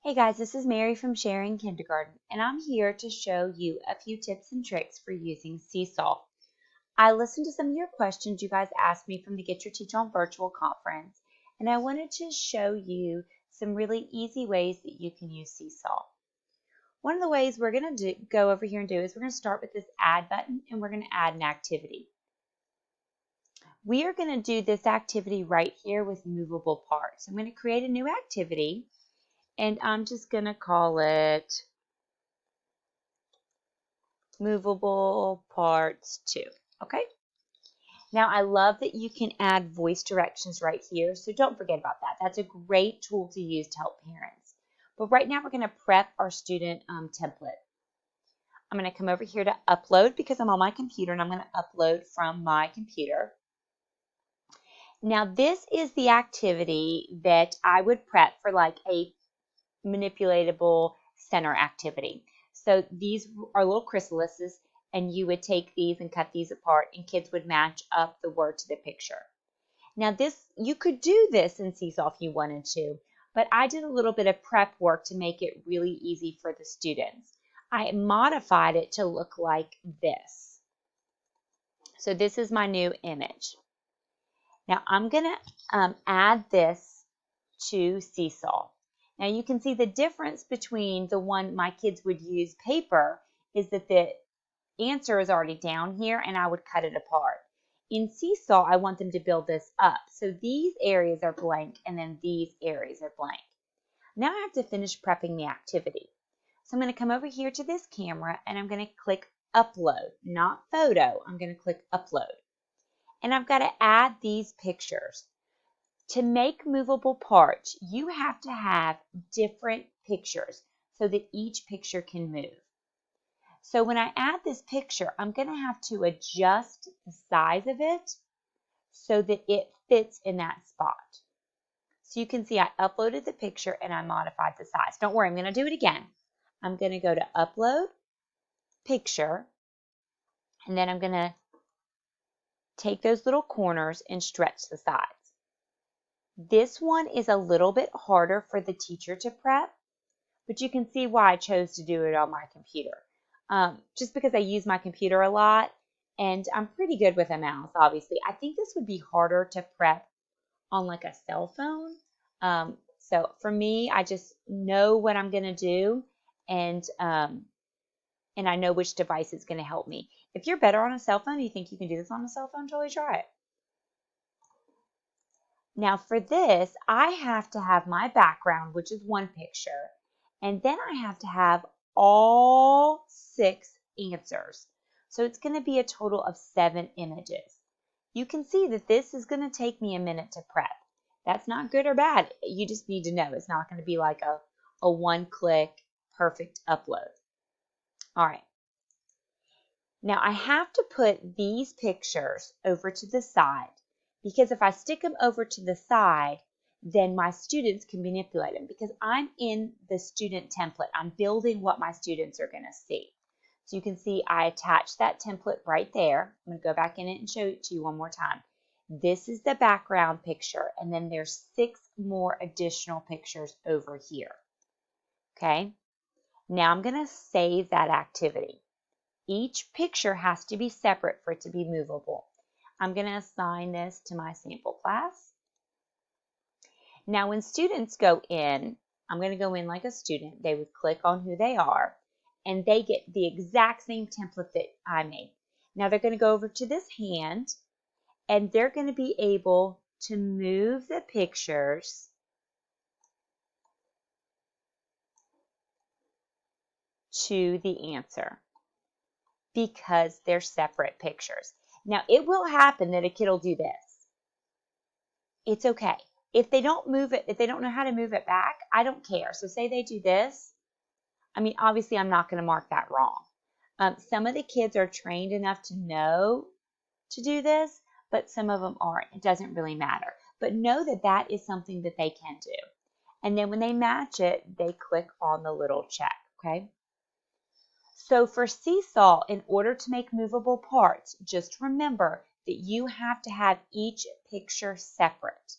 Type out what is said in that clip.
Hey guys, this is Mary from Sharing Kindergarten, and I'm here to show you a few tips and tricks for using Seesaw. I listened to some of your questions you guys asked me from the Get Your Teach On virtual conference, and I wanted to show you some really easy ways that you can use Seesaw. One of the ways we're going to go over here and do is we're going to start with this Add button, and we're going to add an activity. We are going to do this activity right here with movable parts. I'm going to create a new activity. And I'm just going to call it Movable Parts 2, okay? Now, I love that you can add voice directions right here, so don't forget about that. That's a great tool to use to help parents. But right now, we're going to prep our student template. I'm going to come over here to upload because I'm on my computer, and I'm going to upload from my computer. Now, this is the activity that I would prep for like a manipulatable center activity. So these are little chrysalises, and you would take these and cut these apart, and kids would match up the word to the picture. Now you could do this in Seesaw if you wanted to, but I did a little bit of prep work to make it really easy for the students. I modified it to look like this. So this is my new image. Now I'm going to add this to Seesaw. Now you can see the difference between the one my kids would use paper is that the answer is already down here and I would cut it apart. In Seesaw, I want them to build this up. So these areas are blank and then these areas are blank. Now I have to finish prepping the activity. So I'm going to come over here to this camera and I'm going to click upload, not photo. I'm going to click upload. And I've got to add these pictures. To make movable parts, you have to have different pictures so that each picture can move. So when I add this picture, I'm going to have to adjust the size of it so that it fits in that spot. So you can see I uploaded the picture and I modified the size. Don't worry, I'm going to do it again. I'm going to go to Upload, Picture, and then I'm going to take those little corners and stretch the sides. This one is a little bit harder for the teacher to prep, but you can see why I chose to do it on my computer. Just because I use my computer a lot, and I'm pretty good with a mouse, obviously. I think this would be harder to prep on like a cell phone. So for me, I just know what I'm going to do, and I know which device is going to help me. If you're better on a cell phone, you think you can do this on a cell phone, totally try it. Now for this, I have to have my background, which is one picture, and then I have to have all 6 answers. So it's going to be a total of 7 images. You can see that this is going to take me a minute to prep. That's not good or bad. You just need to know it's not going to be like a one-click perfect upload. All right. Now I have to put these pictures over to the side, because if I stick them over to the side, then my students can manipulate them because I'm in the student template. I'm building what my students are going to see. So you can see I attached that template right there. I'm going to go back in it and show it to you one more time. This is the background picture, and then there's 6 more additional pictures over here. Okay? Now I'm going to save that activity. Each picture has to be separate for it to be movable. I'm going to assign this to my sample class. Now when students go in, I'm going to go in like a student. They would click on who they are, and they get the exact same template that I made. Now they're going to go over to this hand, and they're going to be able to move the pictures to the answer because they're separate pictures. Now it will happen that a kid will do this. It's okay. If they don't move it, if they don't know how to move it back, I don't care. So say they do this. I mean, obviously I'm not going to mark that wrong. Some of the kids are trained enough to know to do this, but some of them aren't. It doesn't really matter. But know that that is something that they can do. And then when they match it, they click on the little check, okay? So for Seesaw, in order to make movable parts, just remember that you have to have each picture separate.